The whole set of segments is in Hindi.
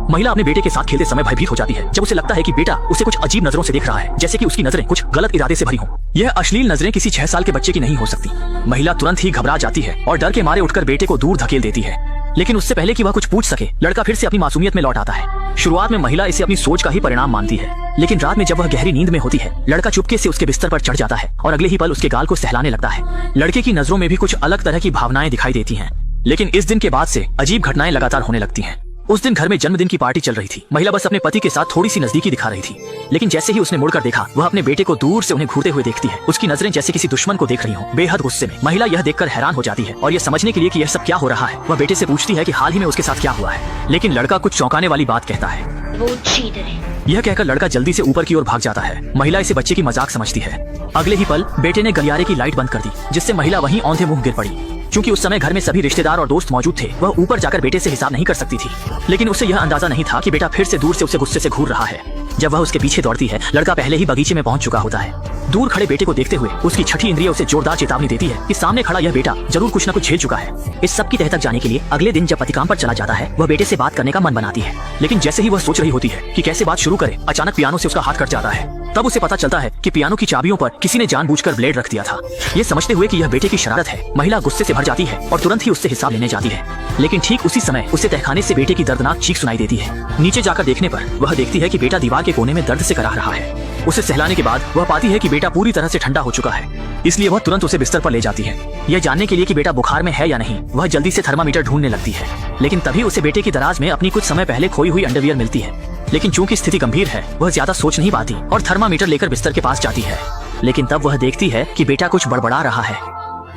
महिला अपने बेटे के साथ खेलते समय भयभीत हो जाती है जब उसे लगता है कि बेटा उसे कुछ अजीब नजरों से देख रहा है, जैसे कि उसकी नजरें कुछ गलत इरादे से भरी हों। यह अश्लील नजरें किसी 6 साल के बच्चे की नहीं हो सकती। महिला तुरंत ही घबरा जाती है और डर के मारे उठकर बेटे को दूर धकेल देती है। लेकिन उससे पहले कि वह कुछ पूछ सके, लड़का फिर से अपनी मासूमियत में लौट आता है। शुरुआत में महिला इसे अपनी सोच का ही परिणाम मानती है, लेकिन रात में जब वह गहरी नींद में होती है, लड़का चुपके से उसके बिस्तर पर चढ़ जाता है और अगले ही पल उसके गाल को सहलाने लगता है। लड़के की नजरों में भी कुछ अलग तरह की भावनाएं दिखाई देती हैं। लेकिन इस दिन के बाद से अजीब घटनाएं लगातार होने लगती हैं। उस दिन घर में जन्मदिन की पार्टी चल रही थी। महिला बस अपने पति के साथ थोड़ी सी नजदीकी दिखा रही थी, लेकिन जैसे ही उसने मुड़कर देखा, वह अपने बेटे को दूर से उन्हें घूरते हुए देखती है। उसकी नजरें जैसे किसी दुश्मन को देख रही हों। बेहद गुस्से में महिला यह देखकर हैरान हो जाती है और यह समझने के लिए कि यह सब क्या हो रहा है, वह बेटे से पूछती है कि हाल ही में उसके साथ क्या हुआ है। लेकिन लड़का कुछ चौंकाने वाली बात कहता है। वो चीटर है। यह कहकर लड़का जल्दी से ऊपर की ओर भाग जाता है। महिला इसे बच्चे की मजाक समझती है। अगले ही पल बेटे ने गलियारे की लाइट बंद कर दी, जिससे महिला वहीं औंधे मुंह गिर पड़ी। क्योंकि उस समय घर में सभी रिश्तेदार और दोस्त मौजूद थे, वह ऊपर जाकर बेटे से हिसाब नहीं कर सकती थी। लेकिन उसे यह अंदाजा नहीं था कि बेटा फिर से दूर से उसे गुस्से से घूर रहा है। जब वह उसके पीछे दौड़ती है, लड़का पहले ही बगीचे में पहुंच चुका होता है। दूर खड़े बेटे को देखते हुए उसकी छठी इंद्रिय उसे जोरदार चेतावनी देती है कि सामने खड़ा यह बेटा जरूर कुछ न कुछ झेल चुका है। इस सब की तह तक जाने के लिए अगले दिन जब पति काम पर चला जाता है, वह बेटे से बात करने का मन बनाती है। लेकिन जैसे ही वह सोच रही होती है कि कैसे बात शुरू करे, अचानक पियानो से उसका हाथ कट जाता है। तब उसे पता चलता है कि पियानो की चाबियों पर किसी ने जानबूझकर ब्लेड रख दिया था। ये समझते हुए कि यह बेटे की शरारत है, महिला गुस्से से भर जाती है और तुरंत ही उससे हिसाब लेने जाती है। लेकिन ठीक उसी समय उसे तहखाने से बेटे की दर्दनाक चीख सुनाई देती है। नीचे जाकर देखने पर वह देखती है कि बेटा दीवार के कोने में दर्द से कराह रहा है। उसे सहलाने के बाद वह पाती है कि बेटा पूरी तरह से ठंडा हो चुका है, इसलिए वह तुरंत उसे बिस्तर पर ले जाती है। यह जानने के लिए कि बेटा बुखार में है या नहीं, वह जल्दी से थर्मामीटर ढूंढने लगती है। लेकिन तभी उसे बेटे की दराज में अपनी कुछ समय पहले खोई हुई अंडरवियर मिलती है। लेकिन चूंकि स्थिति गंभीर है, वह ज्यादा सोच नहीं पाती और थर्मामीटर लेकर बिस्तर के पास जाती है। लेकिन तब वह देखती है कि बेटा कुछ बड़बड़ा रहा है।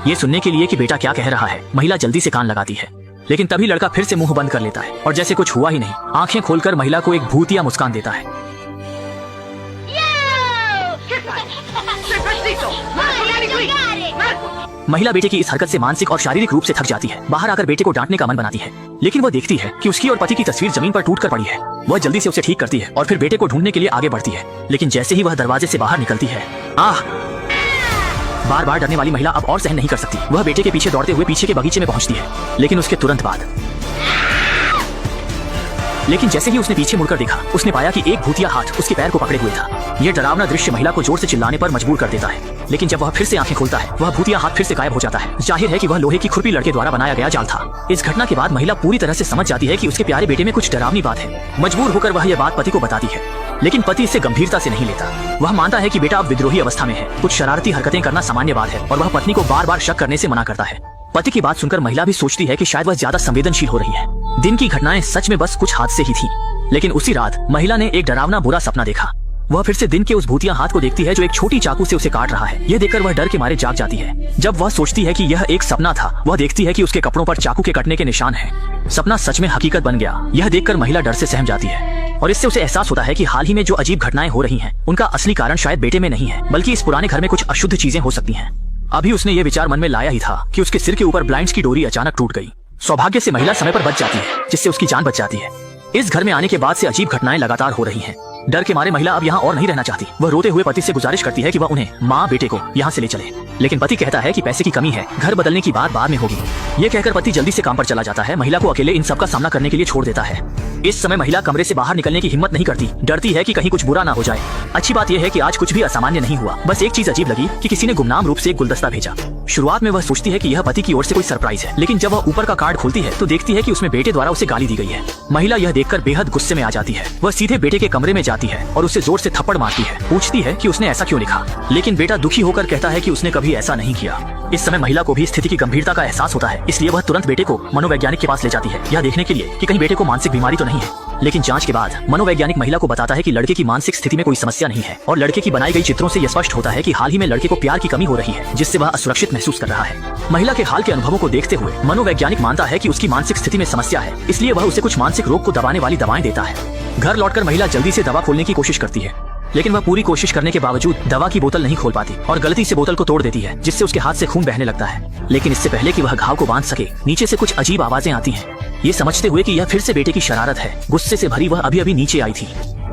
ये सुनने के लिए कि बेटा क्या कह रहा है, महिला जल्दी से कान लगाती है। लेकिन तभी लड़का फिर से मुंह बंद कर लेता है और जैसे कुछ हुआ ही नहीं, आंखें खोलकर महिला को एक भूतिया मुस्कान देता है। महिला बेटे की इस हरकत से मानसिक और शारीरिक रूप से थक जाती है। बाहर आकर बेटे को डांटने का मन बनाती है, लेकिन वह देखती है कि उसकी और पति की तस्वीर जमीन पर टूट कर पड़ी है। वह जल्दी से उसे ठीक करती है और फिर बेटे को ढूंढने के लिए आगे बढ़ती है। लेकिन जैसे ही वह दरवाजे से बाहर निकलती है, बार बार डरने वाली महिला अब और सहन नहीं कर सकती। वह बेटे के पीछे दौड़ते हुए पीछे के बगीचे में पहुंचती है। लेकिन उसके तुरंत बाद जैसे ही उसने पीछे मुड़कर देखा, उसने पाया कि एक भूतिया हाथ उसके पैर को पकड़े हुए था। यह डरावना दृश्य महिला को जोर से चिल्लाने पर मजबूर कर देता है। लेकिन जब वह फिर से आंखें खोलता है, वह भूतिया हाथ फिर से गायब हो जाता है। जाहिर है कि वह लोहे की खुरपी लड़के द्वारा बनाया गया जाल था। इस घटना के बाद महिला पूरी तरह से समझ जाती है कि उसके प्यारे बेटे में कुछ डरावनी बात है। मजबूर होकर वह यह बात पति को बताती है, लेकिन पति इसे गंभीरता से नहीं लेता। वह मानता है कि बेटा अब विद्रोही अवस्था में है, कुछ शरारती हरकतें करना सामान्य बात है और वह पत्नी को बार बार शक करने से मना करता है। पति की बात सुनकर महिला भी सोचती है कि शायद वह ज्यादा संवेदनशील हो रही है। दिन की घटनाएं सच में बस कुछ हादसे ही थी। लेकिन उसी रात महिला ने एक डरावना बुरा सपना देखा। वह फिर से दिन के उस भूतिया हाथ को देखती है जो एक छोटी चाकू से उसे काट रहा है। यह देखकर वह डर के मारे जाग जाती है। जब वह सोचती है कि यह एक सपना था, वह देखती है कि उसके कपड़ों पर चाकू के कटने के निशान हैं। सपना सच में हकीकत बन गया। यह देखकर महिला डर से सहम जाती है और इससे उसे एहसास होता है कि हाल ही में जो अजीब घटनाएं हो रही हैं, उनका असली कारण शायद बेटे में नहीं है, बल्कि इस पुराने घर में कुछ अशुद्ध चीजें हो सकती हैं। अभी उसने ये विचार मन में लाया ही था कि उसके सिर के ऊपर ब्लाइंड्स की डोरी अचानक टूट गई। सौभाग्य से महिला समय पर बच जाती है, जिससे उसकी जान बच जाती है। इस घर में आने के बाद से अजीब घटनाएं लगातार हो रही हैं। डर के मारे महिला अब यहाँ और नहीं रहना चाहती। वह रोते हुए पति से गुजारिश करती है कि वह उन्हें माँ बेटे को यहाँ से ले चले। लेकिन पति कहता है कि पैसे की कमी है, घर बदलने की बात बाद में होगी। ये कहकर पति जल्दी से काम पर चला जाता है। महिला को अकेले इन सब का सामना करने के लिए छोड़ देता है। इस समय महिला कमरे से बाहर निकलने की हिम्मत नहीं करती, डरती है कि कहीं कुछ बुरा ना हो जाए। अच्छी बात यह है कि आज कुछ भी असामान्य नहीं हुआ। बस एक चीज अजीब लगी कि किसी ने गुमनाम रूप से एक गुलदस्ता भेजा। शुरुआत में वह सोचती है कि यह पति की ओर से कोई सरप्राइज है, लेकिन जब वह ऊपर का कार्ड खोलती है तो देखती है कि उसमें बेटे द्वारा उसे गाली दी गई है। महिला यह देखकर बेहद गुस्से में आ जाती है। वह सीधे बेटे के कमरे में जाती है और उसे जोर से थप्पड़ मारती है। पूछती है कि उसने ऐसा क्यों लिखा, लेकिन बेटा दुखी होकर कहता है कि उसने कभी ऐसा नहीं किया। इस समय महिला को भी स्थिति की गंभीरता का एहसास होता है, इसलिए वह तुरंत बेटे को मनोवैज्ञानिक के पास ले जाती है, यह देखने के लिए कि कहीं बेटे को मानसिक बीमारी तो नहीं है। लेकिन जांच के बाद मनोवैज्ञानिक महिला को बताता है कि लड़के की मानसिक स्थिति में कोई समस्या नहीं है और लड़के की बनाई गई चित्रों से यह स्पष्ट होता है कि हाल ही में लड़के को प्यार की कमी हो रही है, जिससे वह असुरक्षित महसूस कर रहा है। महिला के हाल के अनुभवों को देखते हुए मनोवैज्ञानिक मानता है कि उसकी मानसिक स्थिति में समस्या है, इसलिए वह उसे कुछ मानसिक रोग को दबाने वाली दवाएं देता है। घर लौटकर महिला जल्दी से दवा खोलने की कोशिश करती है, लेकिन वह पूरी कोशिश करने के बावजूद दवा की बोतल नहीं खोल पाती और गलती से बोतल को तोड़ देती है, जिससे उसके हाथ से खून बहने लगता है। लेकिन इससे पहले कि वह घाव को बांध सके, नीचे से कुछ अजीब आवाजें आती हैं। ये समझते हुए कि यह फिर से बेटे की शरारत है, गुस्से से भरी वह अभी अभी नीचे आई थी।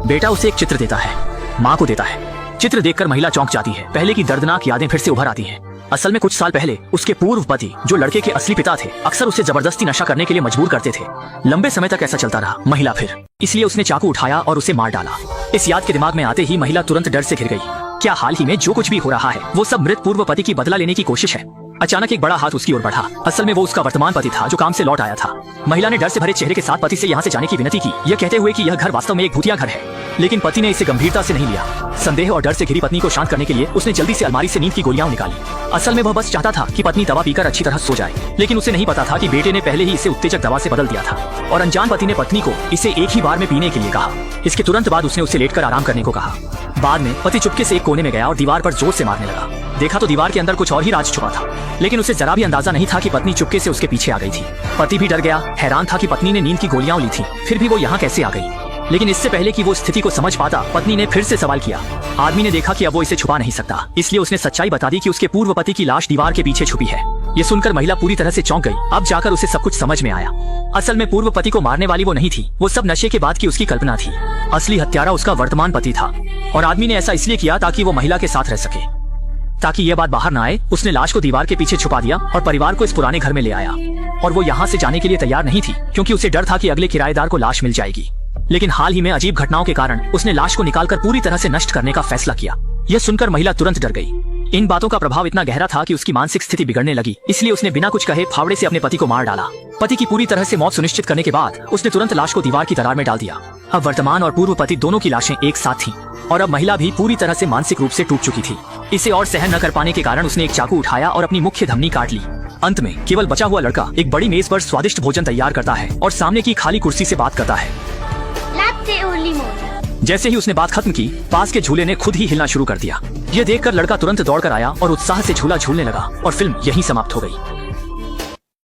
बेटा उसे एक चित्र देता है, माँ को देता है। चित्र देखकर महिला चौंक जाती है। पहले की दर्दनाक यादें फिर से उभर आती हैं। असल में कुछ साल पहले उसके पूर्व पति, जो लड़के के असली पिता थे, अक्सर उसे जबरदस्ती नशा करने के लिए मजबूर करते थे। लंबे समय तक ऐसा चलता रहा। महिला फिर इसलिए उसने चाकू उठाया और उसे मार डाला। इस याद के दिमाग में आते ही महिला तुरंत डर से घिर गई। क्या हाल ही में जो कुछ भी हो रहा है वो सब मृत पूर्व पति की बदला लेने की कोशिश है? अचानक एक बड़ा हाथ उसकी ओर बढ़ा। असल में वो उसका वर्तमान पति था जो काम से लौट आया था। महिला ने डर से भरे चेहरे के साथ पति से यहाँ से जाने की विनती की, यह कहते हुए कि यह घर वास्तव में एक भूतिया घर है। लेकिन पति ने इसे गंभीरता से नहीं लिया। संदेह और डर से घिरी पत्नी को शांत करने के लिए उसने जल्दी से अलमारी से नींद की गोलियां निकाली। असल में वह बस चाहता था कि पत्नी दवा पीकर अच्छी तरह सो जाए, लेकिन उसे नहीं पता था कि बेटे ने पहले ही इसे उत्तेजक दवा से बदल दिया था और अनजान पति ने पत्नी को इसे एक ही बार में पीने के लिए कहा। इसके तुरंत बाद उसने उसे लेटकर आराम करने को कहा। बाद में पति चुपके से एक कोने में गया और दीवार पर जोर से मारने लगा। देखा तो दीवार के अंदर कुछ और ही राज छुपा था, लेकिन उसे जरा भी अंदाजा नहीं था कि पत्नी चुपके से उसके पीछे आ गई थी। पति भी डर गया, हैरान था कि पत्नी ने नींद की गोलियां ली थी, फिर भी वो यहाँ कैसे आ गई। लेकिन इससे पहले कि वो स्थिति को समझ पाता, पत्नी ने फिर से सवाल किया। आदमी ने देखा कि अब वो इसे छुपा नहीं सकता, इसलिए उसने सच्चाई बता दी कि उसके पूर्व पति की लाश दीवार के पीछे छुपी है। ये सुनकर महिला पूरी तरह से चौंक गई। अब जाकर उसे सब कुछ समझ में आया। असल में पूर्व पति को मारने वाली वो नहीं थी, वो सब नशे के बाद की उसकी कल्पना थी। असली हत्यारा उसका वर्तमान पति था और आदमी ने ऐसा इसलिए किया ताकि वो महिला के साथ रह सके, ताकि यह बात बाहर न आए। उसने लाश को दीवार के पीछे छुपा दिया और परिवार को इस पुराने घर में ले आया। और वो यहाँ से जाने के लिए तैयार नहीं थी, क्योंकि उसे डर था कि अगले किराएदार को लाश मिल जाएगी। लेकिन हाल ही में अजीब घटनाओं के कारण उसने लाश को निकालकर पूरी तरह से नष्ट करने का फैसला किया। यह सुनकर महिला तुरंत डर गई। इन बातों का प्रभाव इतना गहरा था कि उसकी मानसिक स्थिति बिगड़ने लगी, इसलिए उसने बिना कुछ कहे फावड़े से अपने पति को मार डाला। पति की पूरी तरह से मौत सुनिश्चित करने के बाद उसने तुरंत लाश को दीवार की दरार में डाल दिया। अब वर्तमान और पूर्व पति दोनों की लाशें एक साथ थीं और अब महिला भी पूरी तरह से मानसिक रूप से टूट चुकी थी। इसे और सहन न कर पाने के कारण उसने एक चाकू उठाया और अपनी मुख्य धमनी काट ली। अंत में केवल बचा हुआ लड़का एक बड़ी मेज पर स्वादिष्ट भोजन तैयार करता है और सामने की खाली कुर्सी से बात करता है। जैसे ही उसने बात खत्म की, पास के झूले ने खुद ही हिलना शुरू कर दिया। यह देखकर लड़का तुरंत दौड़कर आया और उत्साह से झूला झूलने लगा और फिल्म यहीं समाप्त हो गई।